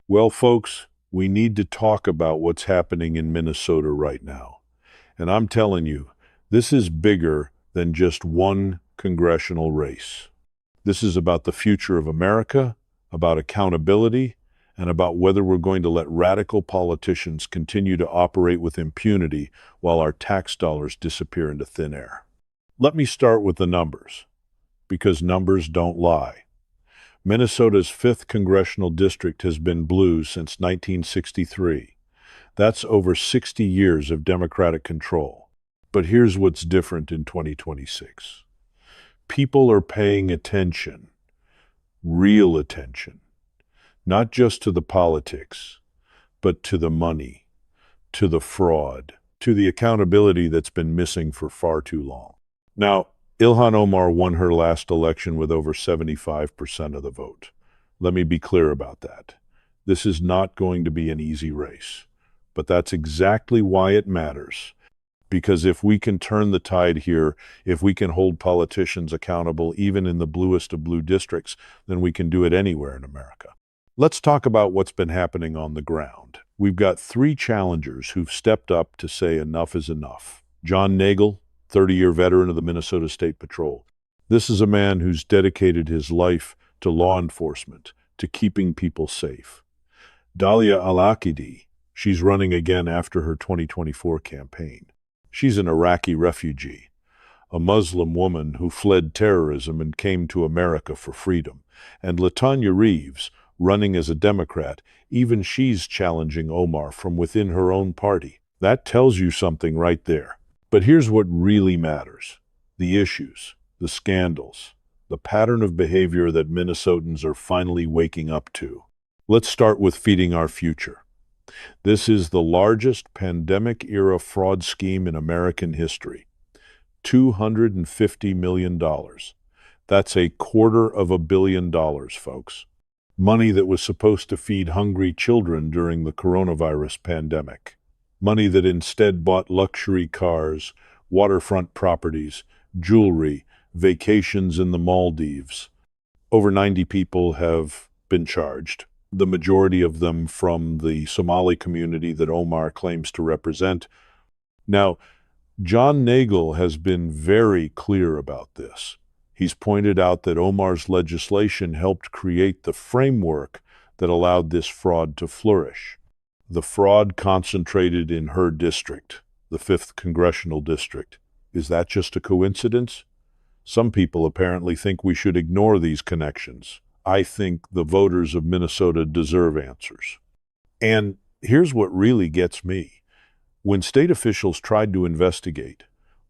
Well, folks, we need to talk about what's happening in Minnesota right now. And I'm telling you, this is bigger than just one congressional race. This is about the future of America, about accountability, and about whether we're going to let radical politicians continue to operate with impunity while our tax dollars disappear into thin air. Let me start with the numbers, because numbers don't lie. Minnesota's 5th Congressional District has been blue since 1963. That's over 60 years of Democratic control. But here's what's different in 2026. People are paying attention, real attention, not just to the politics, but to the money, to the fraud, to the accountability that's been missing for far too long. Now, Ilhan Omar won her last election with over 75% of the vote. Let me be clear about that. This is not going to be an easy race, but that's exactly why it matters. Because if we can turn the tide here, if we can hold politicians accountable even in the bluest of blue districts, then we can do it anywhere in America. Let's talk about what's been happening on the ground. We've got three challengers who've stepped up to say enough is enough. John Nagel, 30-year veteran of the Minnesota State Patrol. This is a man who's dedicated his life to law enforcement, to keeping people safe. Dalia Al-Aqidi, she's running again after her 2024 campaign. She's an Iraqi refugee, a Muslim woman who fled terrorism and came to America for freedom. And LaTanya Reeves, running as a Democrat, even she's challenging Omar from within her own party. That tells you something right there. But here's what really matters. The issues, the scandals, the pattern of behavior that Minnesotans are finally waking up to. Let's start with feeding our future. This is the largest pandemic-era fraud scheme in American history. $250 million. That's $250 million, folks. Money that was supposed to feed hungry children during the coronavirus pandemic. Money that instead bought luxury cars, waterfront properties, jewelry, vacations in the Maldives. Over 90 people have been charged, the majority of them from the Somali community that Omar claims to represent. Now, John Nagel has been very clear about this. He's pointed out that Omar's legislation helped create the framework that allowed this fraud to flourish. The fraud concentrated in her district, the 5th Congressional District. Is that just a coincidence? Some people apparently think we should ignore these connections. I think the voters of Minnesota deserve answers. And here's what really gets me. When state officials tried to investigate,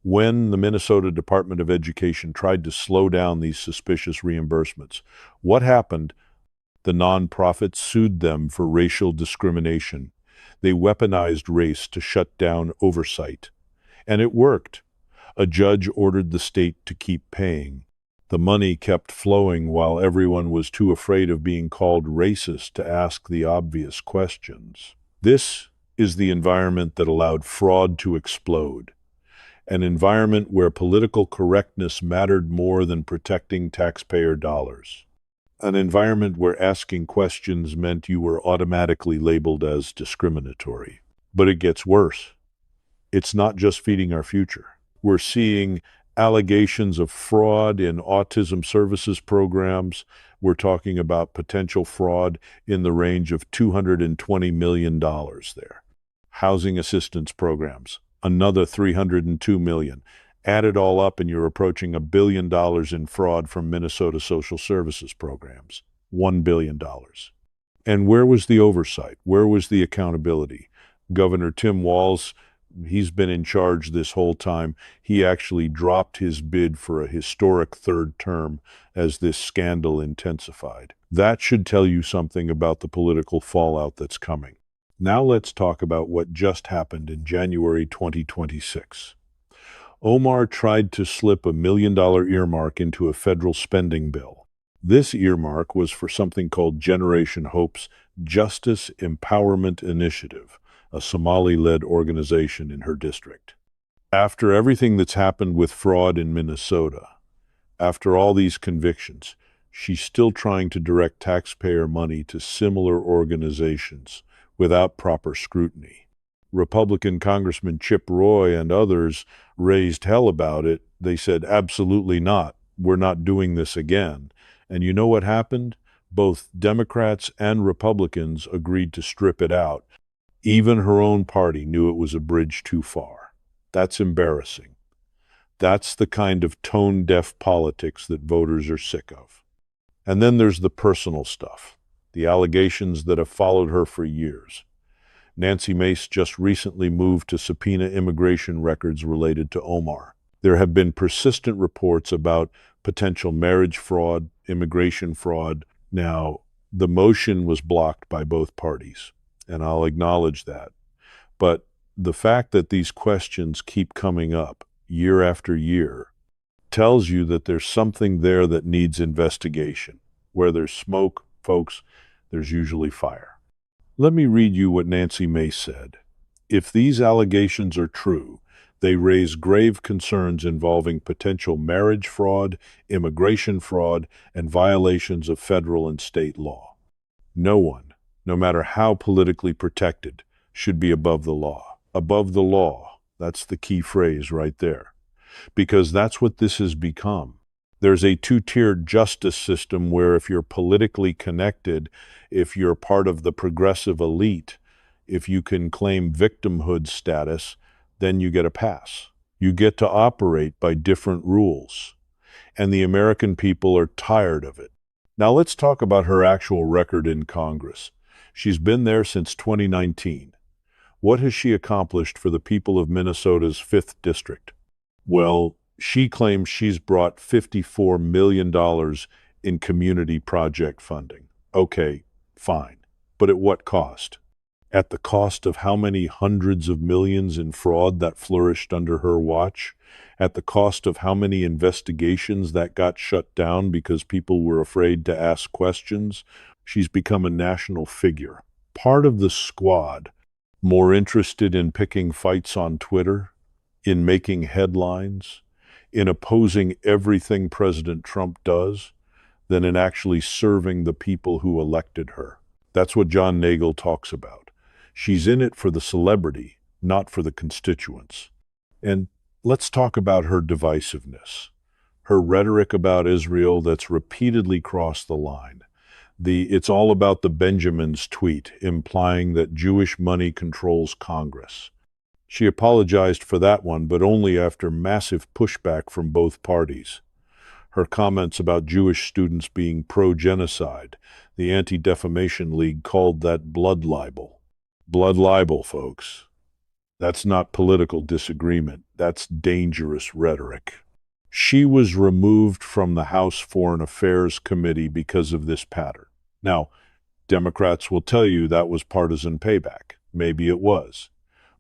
when the Minnesota Department of Education tried to slow down these suspicious reimbursements, what happened? The nonprofits sued them for racial discrimination. They weaponized race to shut down oversight. And it worked. A judge ordered the state to keep paying. The money kept flowing while everyone was too afraid of being called racist to ask the obvious questions. This is the environment that allowed fraud to explode. An environment where political correctness mattered more than protecting taxpayer dollars. An environment where asking questions meant you were automatically labeled as discriminatory. But it gets worse. It's not just feeding our future. We're seeing allegations of fraud in autism services programs. We're talking about potential fraud in the range of $220 million there. Housing assistance programs, another $302 million. Add it all up and you're approaching $1 billion in fraud from Minnesota social services programs. $1 billion. And where was the oversight? Where was the accountability? Governor Tim Walz, he's been in charge this whole time. He actually dropped his bid for a historic third term as this scandal intensified. That should tell you something about the political fallout that's coming. Now let's talk about what just happened in January 2026. Omar tried to slip $1 million earmark into a federal spending bill. This earmark was for something called Generation Hope's Justice Empowerment Initiative, a Somali-led organization in her district. After everything that's happened with fraud in Minnesota, after all these convictions, She's still trying to direct taxpayer money to similar organizations without proper scrutiny. Republican Congressman Chip Roy and others raised hell about it. They said, absolutely not. We're not doing this again. And you know what happened? Both Democrats and Republicans agreed to strip it out. Even her own party knew it was a bridge too far. That's embarrassing. That's the kind of tone-deaf politics that voters are sick of. And then there's the personal stuff, the allegations that have followed her for years. Nancy Mace just recently moved to subpoena immigration records related to Omar. There have been persistent reports about potential marriage fraud, immigration fraud. Now, the motion was blocked by both parties, and I'll acknowledge that. But the fact that these questions keep coming up year after year tells you that there's something there that needs investigation. Where there's smoke, folks, there's usually fire. Let me read you what Nancy Mace said. If these allegations are true, they raise grave concerns involving potential marriage fraud, immigration fraud, and violations of federal and state law. No one, no matter how politically protected, should be above the law. Above the law, that's the key phrase right there. Because that's what this has become. There's a two-tiered justice system where if you're politically connected, if you're part of the progressive elite, if you can claim victimhood status, then you get a pass. You get to operate by different rules. And the American people are tired of it. Now let's talk about her actual record in Congress. She's been there since 2019. What has she accomplished for the people of Minnesota's 5th District? Well, she claims she's brought $54 million in community project funding. Okay, fine. But at what cost? At the cost of how many hundreds of millions in fraud that flourished under her watch? At the cost of how many investigations that got shut down because people were afraid to ask questions? She's become a national figure. Part of the squad, more interested in picking fights on Twitter, in making headlines, in opposing everything President Trump does, than in actually serving the people who elected her. That's what John Nagel talks about. She's in it for the celebrity, not for the constituents. And let's talk about her divisiveness, her rhetoric about Israel that's repeatedly crossed the line. It's all about the Benjamins tweet, implying that Jewish money controls Congress. She apologized for that one, but only after massive pushback from both parties. Her comments about Jewish students being pro-genocide, the Anti-Defamation League called that blood libel. Blood libel, folks. That's not political disagreement. That's dangerous rhetoric. She was removed from the House Foreign Affairs Committee because of this pattern. Now, Democrats will tell you that was partisan payback. Maybe it was.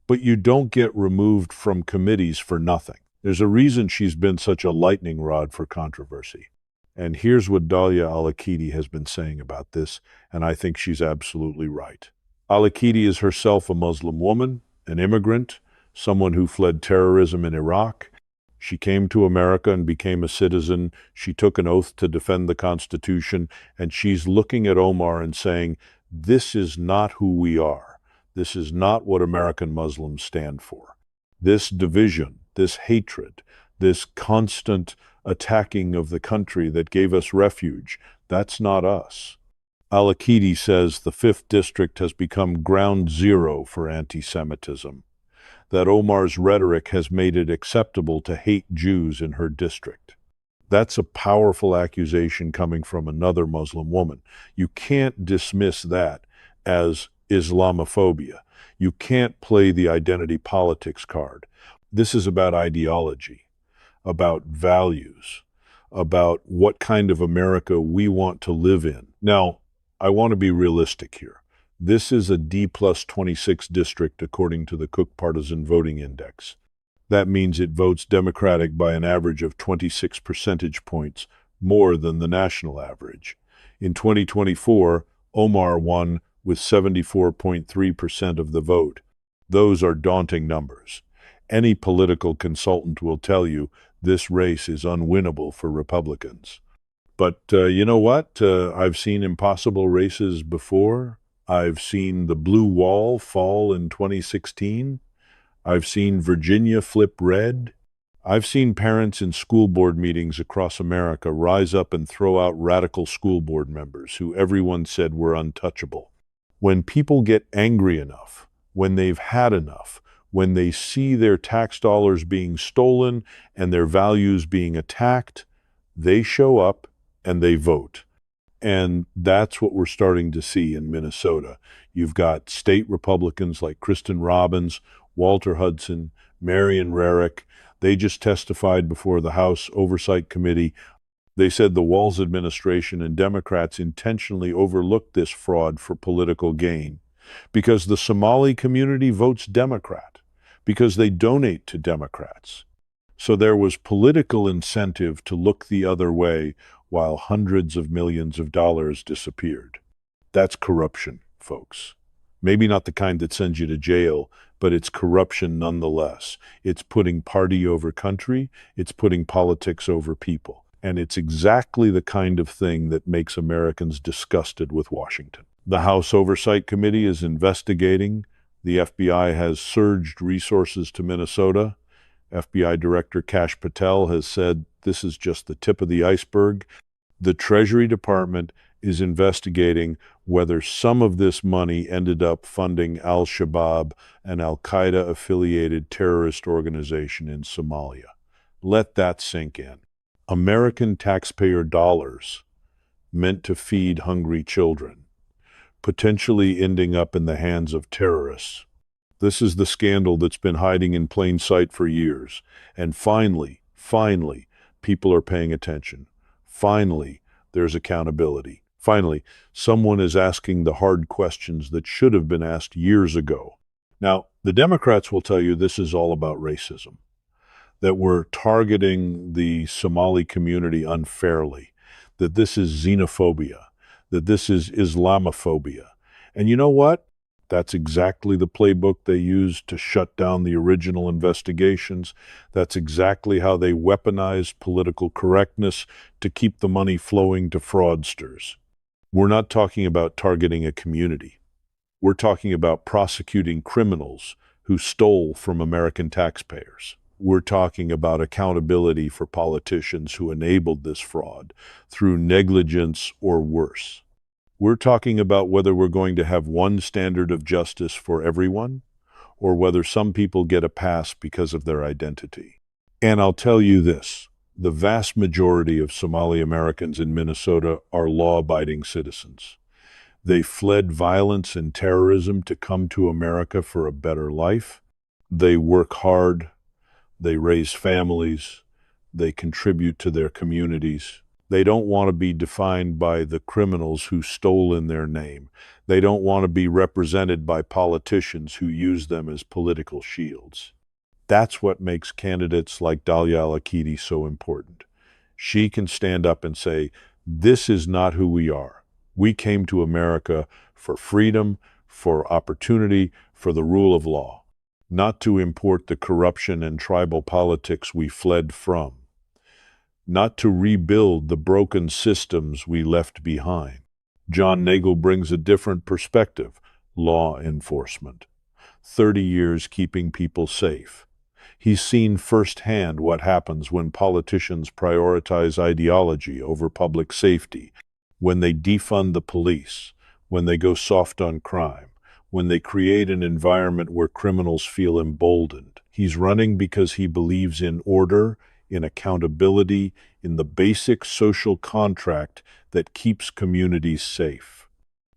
But you don't get removed from committees for nothing. There's a reason she's been such a lightning rod for controversy. And here's what Dalia Al-Akidi has been saying about this, and I think she's absolutely right. Al-Akidi is herself a Muslim woman, an immigrant, someone who fled terrorism in Iraq. She came to America and became a citizen. She took an oath to defend the Constitution, and she's looking at Omar and saying, this is not who we are. This is not what American Muslims stand for. This division, this hatred, this constant attacking of the country that gave us refuge, that's not us. Al-Akidi says the 5th District has become ground zero for anti-Semitism, that Omar's rhetoric has made it acceptable to hate Jews in her district. That's a powerful accusation coming from another Muslim woman. You can't dismiss that as Islamophobia. You can't play the identity politics card. This is about ideology, about values, about what kind of America we want to live in. Now, I want to be realistic here. This is a D+26 district according to the Cook Partisan Voting Index. That means it votes Democratic by an average of 26 percentage points more than the national average. In 2024, Omar won with 74.3% of the vote. Those are daunting numbers. Any political consultant will tell you this race is unwinnable for Republicans. But you know what? I've seen impossible races before. I've seen the blue wall fall in 2016. I've seen Virginia flip red. I've seen parents in school board meetings across America rise up and throw out radical school board members who everyone said were untouchable. When people get angry enough, when they've had enough, when they see their tax dollars being stolen and their values being attacked, they show up and they vote. And that's what we're starting to see in Minnesota. You've got state Republicans like Kristen Robbins, Walter Hudson, Marion Rarick. They just testified before the House Oversight Committee. They said the Walz administration and Democrats intentionally overlooked this fraud for political gain because the Somali community votes Democrat, because they donate to Democrats. So there was political incentive to look the other way while hundreds of millions of dollars disappeared. That's corruption, folks. Maybe not the kind that sends you to jail, but it's corruption nonetheless. It's putting party over country, it's putting politics over people. And it's exactly the kind of thing that makes Americans disgusted with Washington. The House Oversight Committee is investigating. The FBI has surged resources to Minnesota. FBI Director Kash Patel has said this is just the tip of the iceberg. The Treasury Department is investigating whether some of this money ended up funding al-Shabaab, an al-Qaeda-affiliated terrorist organization in Somalia. Let that sink in. American taxpayer dollars meant to feed hungry children, potentially ending up in the hands of terrorists. This is the scandal that's been hiding in plain sight for years. And finally, people are paying attention. Finally, there's accountability. Finally, someone is asking the hard questions that should have been asked years ago. Now, the Democrats will tell you this is all about racism, that we're targeting the Somali community unfairly, that this is xenophobia, that this is Islamophobia. And you know what? That's exactly the playbook they used to shut down the original investigations. That's exactly how they weaponized political correctness to keep the money flowing to fraudsters. We're not talking about targeting a community. We're talking about prosecuting criminals who stole from American taxpayers. We're talking about accountability for politicians who enabled this fraud through negligence or worse. We're talking about whether we're going to have one standard of justice for everyone, or whether some people get a pass because of their identity. And I'll tell you this, the vast majority of Somali Americans in Minnesota are law-abiding citizens. They fled violence and terrorism to come to America for a better life. They work hard, they raise families, they contribute to their communities. They don't want to be defined by the criminals who stole in their name. They don't want to be represented by politicians who use them as political shields. That's what makes candidates like Dalia Al-Akidi so important. She can stand up and say, this is not who we are. We came to America for freedom, for opportunity, for the rule of law, not to import the corruption and tribal politics we fled from, not to rebuild the broken systems we left behind. John Nagel brings a different perspective, law enforcement. 30 years keeping people safe. He's seen firsthand what happens when politicians prioritize ideology over public safety, when they defund the police, when they go soft on crime, when they create an environment where criminals feel emboldened. He's running because he believes in order, in accountability, in the basic social contract that keeps communities safe.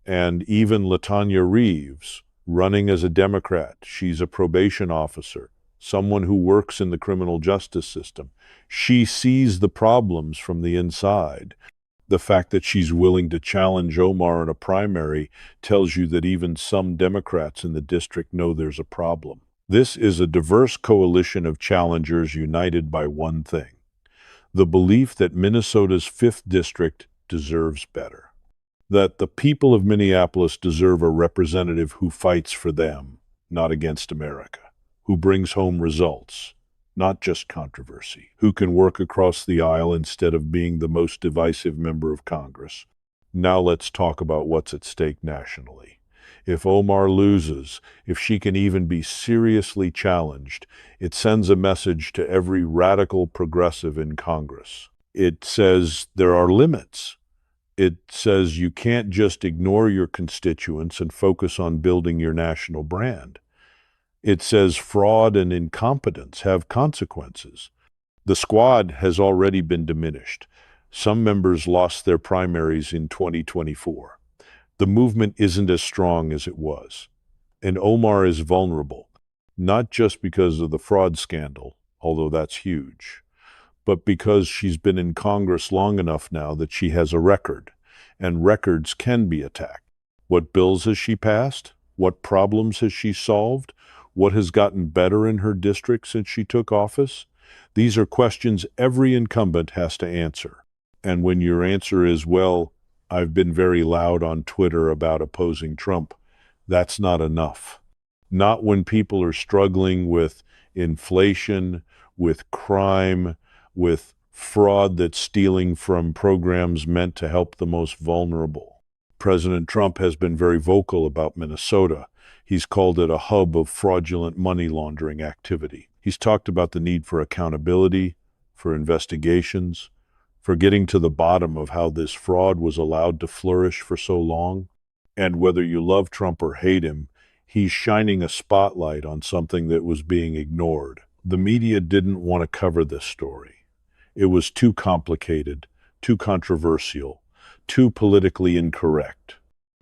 And even LaTanya Reeves, running as a Democrat, she's a probation officer, someone who works in the criminal justice system. She sees the problems from the inside. The fact that she's willing to challenge Omar in a primary tells you that even some Democrats in the district know there's a problem. This is a diverse coalition of challengers united by one thing: the belief that Minnesota's 5th District deserves better. That the people of Minneapolis deserve a representative who fights for them, not against America, who brings home results, not just controversy. Who can work across the aisle instead of being the most divisive member of Congress? Now let's talk about what's at stake nationally. If Omar loses, if she can even be seriously challenged, it sends a message to every radical progressive in Congress. It says there are limits. It says you can't just ignore your constituents and focus on building your national brand. It says fraud and incompetence have consequences. The squad has already been diminished. Some members lost their primaries in 2024. The movement isn't as strong as it was. And Omar is vulnerable, not just because of the fraud scandal, although that's huge, but because she's been in Congress long enough now that she has a record, and records can be attacked. What bills has she passed? What problems has she solved? What has gotten better in her district since she took office? These are questions every incumbent has to answer. And when your answer is, well, I've been very loud on Twitter about opposing Trump, that's not enough. Not when people are struggling with inflation, with crime, with fraud that's stealing from programs meant to help the most vulnerable. President Trump has been very vocal about Minnesota. He's called it a hub of fraudulent money laundering activity. He's talked about the need for accountability, for investigations, for getting to the bottom of how this fraud was allowed to flourish for so long. And whether you love Trump or hate him, he's shining a spotlight on something that was being ignored. The media didn't want to cover this story. It was too complicated, too controversial, too politically incorrect.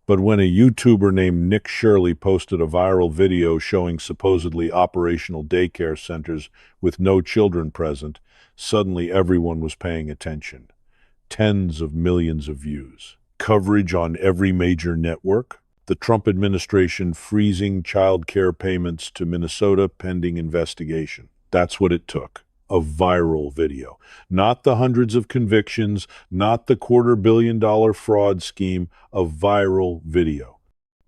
But when a YouTuber named Nick Shirley posted a viral video showing supposedly operational daycare centers with no children present, suddenly everyone was paying attention. Tens of millions of views. Coverage on every major network. The Trump administration freezing child care payments to Minnesota pending investigation. That's what it took. A viral video. Not the hundreds of convictions, not the $250 million fraud scheme, a viral video.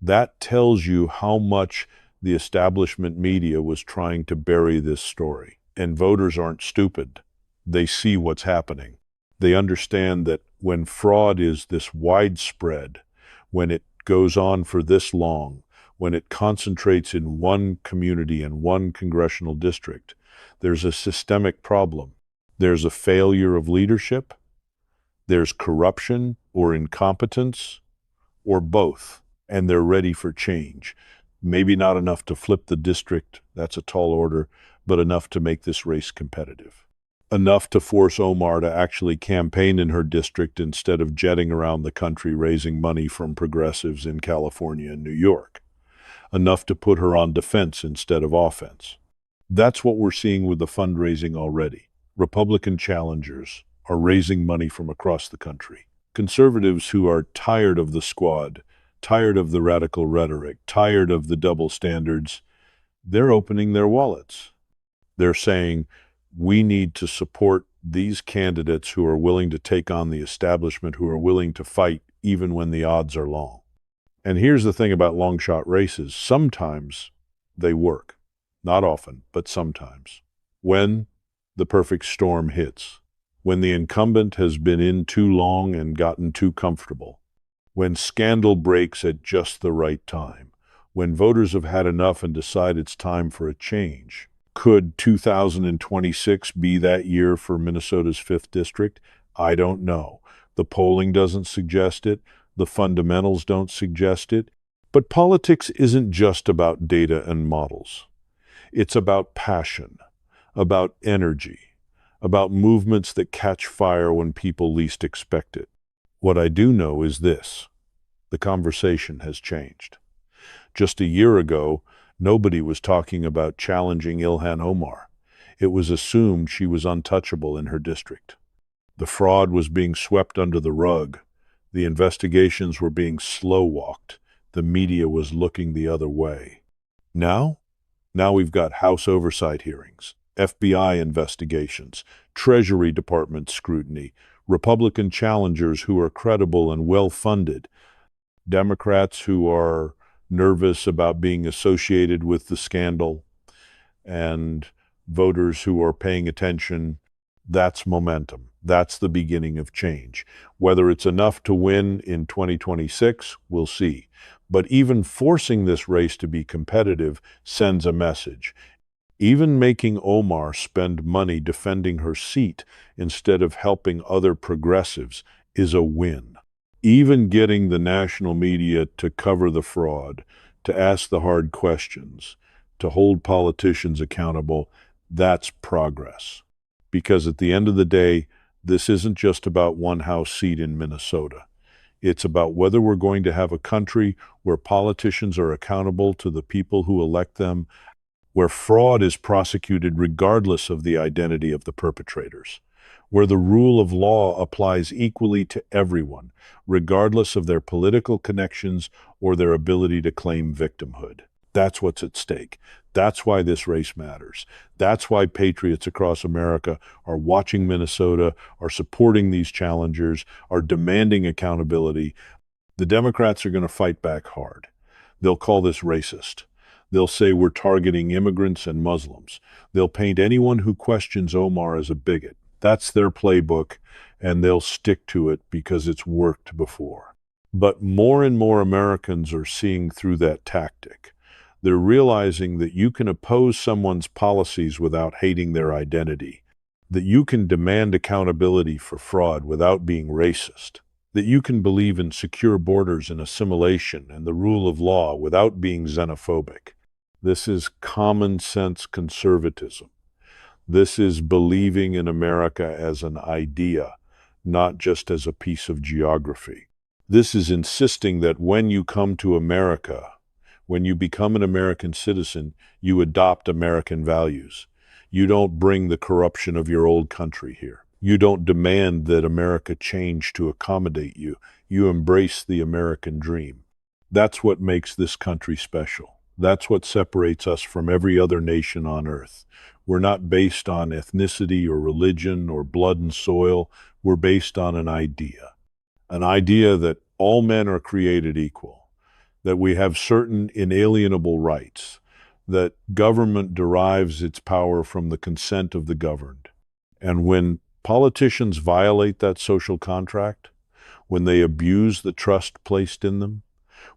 That tells you how much the establishment media was trying to bury this story. And voters aren't stupid. They see what's happening. They understand that when fraud is this widespread, when it goes on for this long, when it concentrates in one community and one congressional district, there's a systemic problem. There's a failure of leadership, there's corruption or incompetence, or both, and they're ready for change. Maybe not enough to flip the district, that's a tall order, but enough to make this race competitive. Enough to force Omar to actually campaign in her district instead of jetting around the country raising money from progressives in California and New York. Enough to put her on defense instead of offense. That's what we're seeing with the fundraising already. Republican challengers are raising money from across the country. Conservatives who are tired of the squad, tired of the radical rhetoric, tired of the double standards, they're opening their wallets. They're saying, we need to support these candidates who are willing to take on the establishment, who are willing to fight even when the odds are long. And here's the thing about long shot races. Sometimes they work. Not often, but sometimes. When the perfect storm hits. When the incumbent has been in too long and gotten too comfortable. When scandal breaks at just the right time. When voters have had enough and decide it's time for a change. Could 2026 be that year for Minnesota's 5th district? I don't know. The polling doesn't suggest it. The fundamentals don't suggest it. But politics isn't just about data and models. It's about passion, about energy, about movements that catch fire when people least expect it. What I do know is this: the conversation has changed. Just a year ago, nobody was talking about challenging Ilhan Omar. It was assumed she was untouchable in her district. The fraud was being swept under the rug. The investigations were being slow-walked. The media was looking the other way. Now we've got House oversight hearings, FBI investigations, Treasury Department scrutiny, Republican challengers who are credible and well-funded, Democrats who are nervous about being associated with the scandal, and voters who are paying attention. That's momentum. That's the beginning of change. Whether it's enough to win in 2026, we'll see. But even forcing this race to be competitive sends a message. Even making Omar spend money defending her seat instead of helping other progressives is a win. Even getting the national media to cover the fraud, to ask the hard questions, to hold politicians accountable, that's progress. Because at the end of the day, this isn't just about one House seat in Minnesota. It's about whether we're going to have a country where politicians are accountable to the people who elect them, where fraud is prosecuted regardless of the identity of the perpetrators, where the rule of law applies equally to everyone, regardless of their political connections or their ability to claim victimhood. That's what's at stake. That's why this race matters. That's why patriots across America are watching Minnesota, are supporting these challengers, are demanding accountability. The Democrats are going to fight back hard. They'll call this racist. They'll say we're targeting immigrants and Muslims. They'll paint anyone who questions Omar as a bigot. That's their playbook, and they'll stick to it because it's worked before. But more and more Americans are seeing through that tactic. They're realizing that you can oppose someone's policies without hating their identity, that you can demand accountability for fraud without being racist, that you can believe in secure borders and assimilation and the rule of law without being xenophobic. This is common sense conservatism. This is believing in America as an idea, not just as a piece of geography. This is insisting that when you come to America, when you become an American citizen, you adopt American values. You don't bring the corruption of your old country here. You don't demand that America change to accommodate you. You embrace the American dream. That's what makes this country special. That's what separates us from every other nation on earth. We're not based on ethnicity or religion or blood and soil. We're based on an idea that all men are created equal, that we have certain inalienable rights, that government derives its power from the consent of the governed. And when politicians violate that social contract, when they abuse the trust placed in them,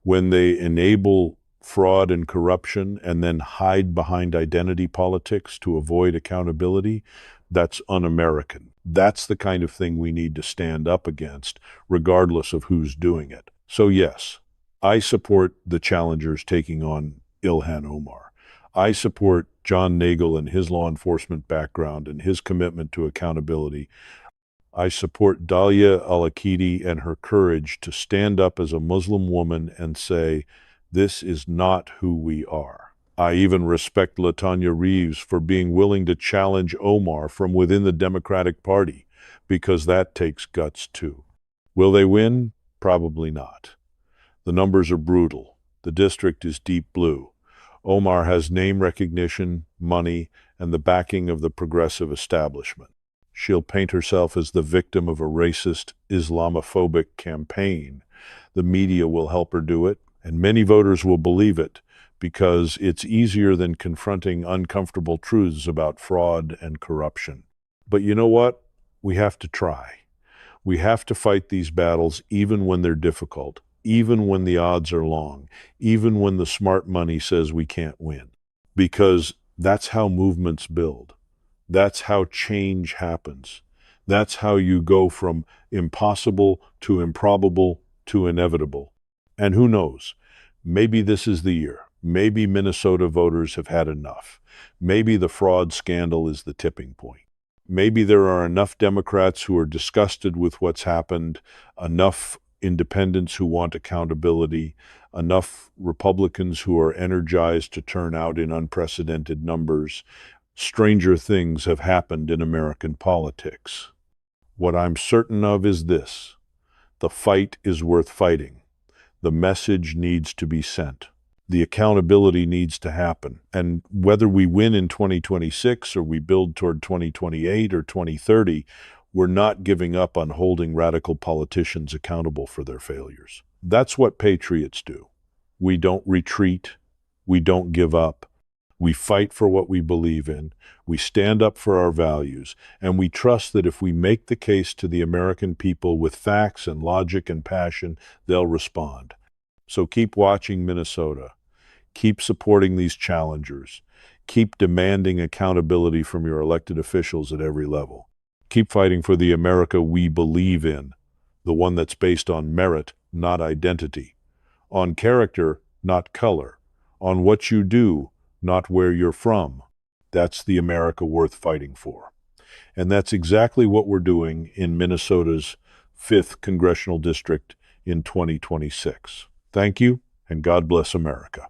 when they enable fraud and corruption and then hide behind identity politics to avoid accountability, that's un-American. That's the kind of thing we need to stand up against, regardless of who's doing it. So yes, I support the challengers taking on Ilhan Omar. I support John Nagel and his law enforcement background and his commitment to accountability. I support Dalia Al-Akidi and her courage to stand up as a Muslim woman and say, this is not who we are. I even respect LaTanya Reeves for being willing to challenge Omar from within the Democratic Party, because that takes guts too. Will they win? Probably not. The numbers are brutal. The district is deep blue. Omar has name recognition, money, and the backing of the progressive establishment. She'll paint herself as the victim of a racist, Islamophobic campaign. The media will help her do it, and many voters will believe it because it's easier than confronting uncomfortable truths about fraud and corruption. But you know what? We have to try. We have to fight these battles even when they're difficult, even when the odds are long, even when the smart money says we can't win. Because that's how movements build. That's how change happens. That's how you go from impossible to improbable to inevitable. And who knows? Maybe this is the year. Maybe Minnesota voters have had enough. Maybe the fraud scandal is the tipping point. Maybe there are enough Democrats who are disgusted with what's happened, enough independents who want accountability, enough Republicans who are energized to turn out in unprecedented numbers. Stranger things have happened in American politics. What I'm certain of is this: the fight is worth fighting. The message needs to be sent. The accountability needs to happen. And whether we win in 2026 or we build toward 2028 or 2030, we're not giving up on holding radical politicians accountable for their failures. That's what patriots do. We don't retreat. We don't give up. We fight for what we believe in, we stand up for our values, and we trust that if we make the case to the American people with facts and logic and passion, they'll respond. So keep watching Minnesota. Keep supporting these challengers. Keep demanding accountability from your elected officials at every level. Keep fighting for the America we believe in, the one that's based on merit, not identity, on character, not color, on what you do, not where you're from. That's the America worth fighting for. And that's exactly what we're doing in Minnesota's 5th Congressional District in 2026. Thank you, and God bless America.